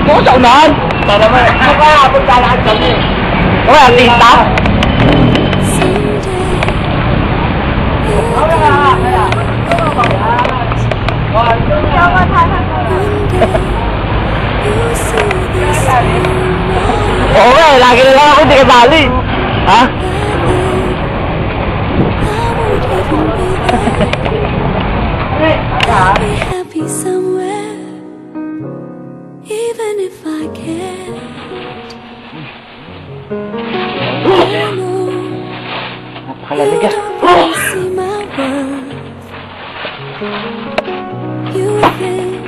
Buko sa unahan. Para mo. Kaya maglalakad kami. Kaya artista. Oo nga, lagi na lang ako hindi kasali. Ha? I'll be happy somewhere, even if I can't. I know Napakalamig ah. you don't see my worth. You think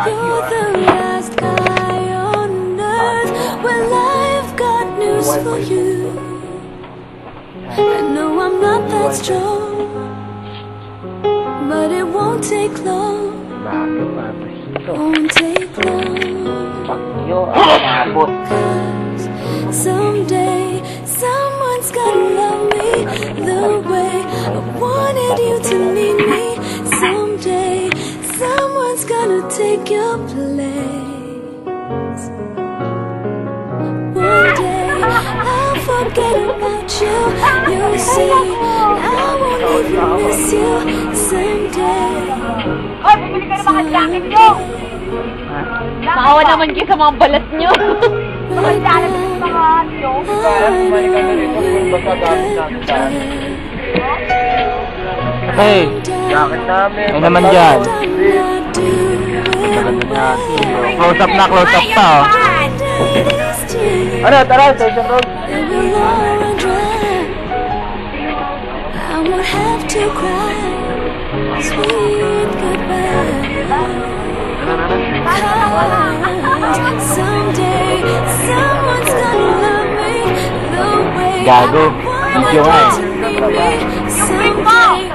you're the last guy on earth. Well, I've got news for you. I know I'm not that strong, but it won't take long. Won't take long. Cause someday someone's gonna love me the way I wanted you to need me. Someday someone's gonna take your place. One day I'll forget about you. You'll see I won't even miss you. Someday. Hoy, bumili ka na mga jacket nyo! Nakawa naman kayo sa mga balat nyo. Mga jacket sa mga nyo. Hey, Jacket namin. ay naman dyan. Close up na oh. Ano, tara, Station Road. I won't have to cry. Sweet goodbye. Someday someone's gonna love me the way Gago. I Video nga eh. wanted you to need me. Someday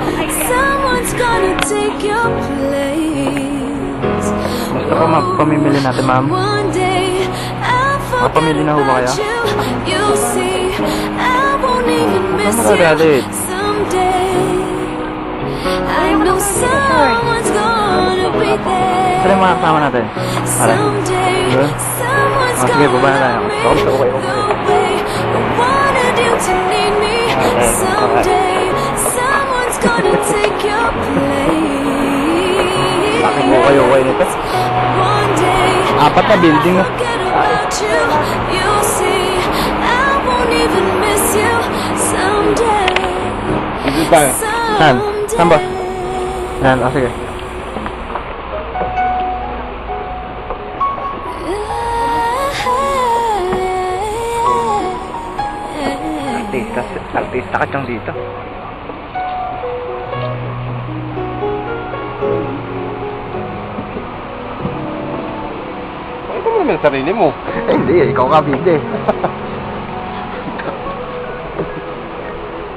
someone's gonna take your place. Gusto ko pamimili natin, ma'am. One day I'll Mapamili na ho ba forget kaya? about you. You'll see I won't even miss Ano you. magalit? Someday I know someone's gonna be there. Saan yung mga kasama natin? Para. Someday Yun. someone's Ah, sige, baba na tayo. gonna Okay, love me okay, the way I wanted you to need me. Someday someone's gonna take your place. Bakit mo kayo nito? One day Apat na building na. forget about you. You'll see I won't even miss you. Someday. Dito tayo. Saan? Saan ba? Yan, sige. Artista ka dyan dito. Ito mo naman sarili mo. Eh, hindi, ikaw ka bindi.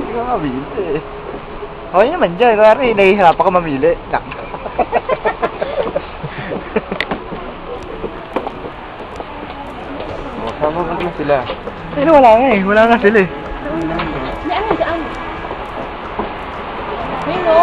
Ikaw nga, binte. Okay naman dyan, kaya nahihirap ako mamili. Sama ka na sila. Pero wala nga sila eh. Diyan. Ayun o.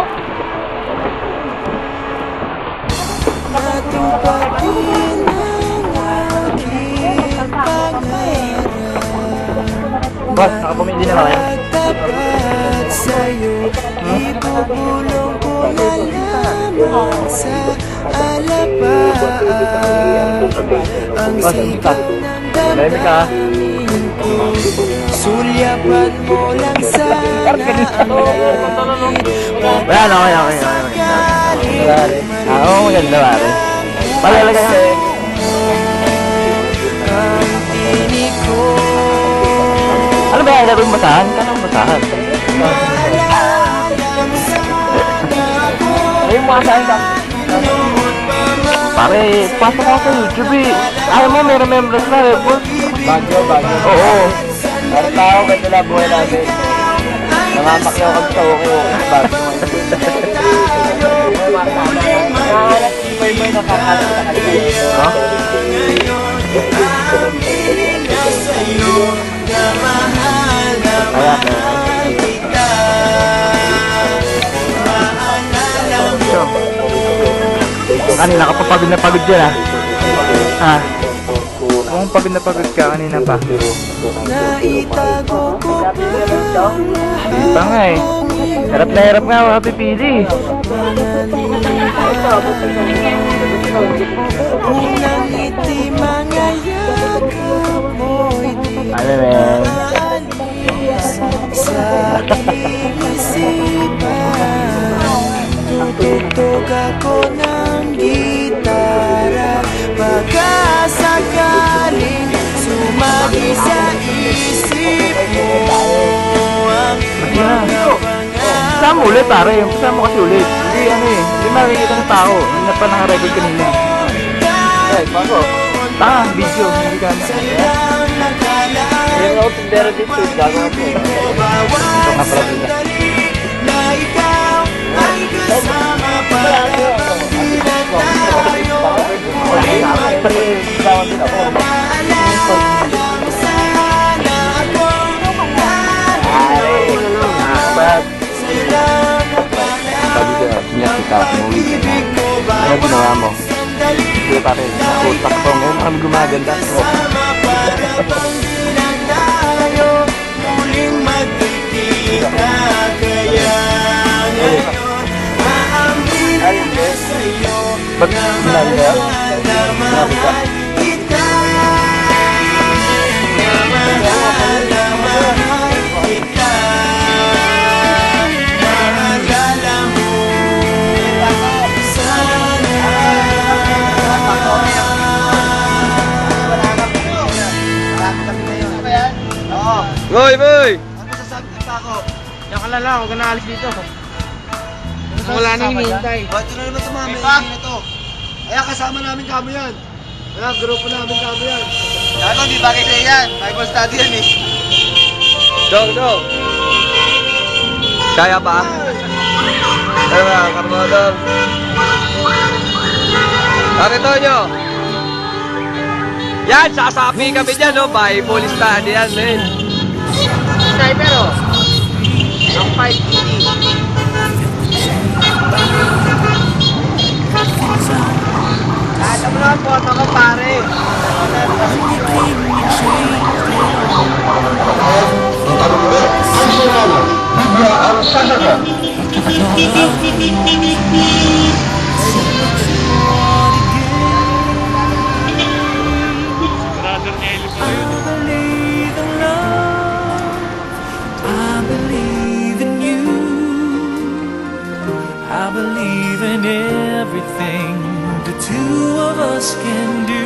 Boss, nakapamili na ba kayo? Tapat sa'yo, ibubulong ko na lamang sa alapaan ang Boss, sikap ng Lemig ka ah. damdamin ko. Sulyapan mo lang sana ang Wala na, okay. Oo, maganda pare. Palalagay ka. ang tinig ko. Ano ba yung labing basahan? Kanang basahan? Ayun, basahan ka. Pare, pasok ako sa YouTube eh. Ayaw mo, may remembrance na eh, boss. Bagyo. Oo. Para tao, ganda lang buhay natin. Nangamakyaw kang tao ko. Bagyo. May nakakalat sa kanila. Ha? Kaya, kanina ka pa pagod na pagod dyan ah. Ah. mong pagod na pagod ka kanina pa. Naitago ko pa Hindi pa nga eh. Hirap na hirap nga ako pipili. Unang ngiti, mga yakap mo'y di Ano men? maalis sa aking isipan. Tutugtog ako ng gitara, baka sakaling sumagi sa isip mo ang mga pangarap. Kasama ulit pare, kasama kasi ulit. Hindi ano eh, hindi makikita ng tao. Hindi na pa naka-record kanina. Eh, bago. Tanga, video, hindi ka na. Meron ako tindera dito. Gagawa ko. Bawat sandali na ikaw ay kasama para pagdilan tayo. Maalala mo sana ako salamat Sabi ko, siyak kita, umuwi ka na. Ano ginawa mo? Hindi pa rin. Utak ko ngayon kami gumaganda. sama para pagdilan tayo. Muling magkikita kaya ngayon aaminin ko sa'yo Ba't sinabi ka? na mahal kita. Na mahal kita. Maalala mo Boy, boy! Diyan ka na lang, huwag ka na alis dito. Wala na hinihintay. Ito na naman tumami, hindi na to. Kaya kasama namin kamo yan. Kaya grupo namin kamo yan. Gago, di bagay sa'yo yan. Bible study yan eh. Dong! Kaya pa? Kaya ba, Carmodong? Narito nyo! Yan, sasapi kami dyan, no? Bible study yan, men. Sniper oh. Ang 580. Kahit mo naman po, ako pare. believe in love. I believe in you. I believe in everything the two of us can do.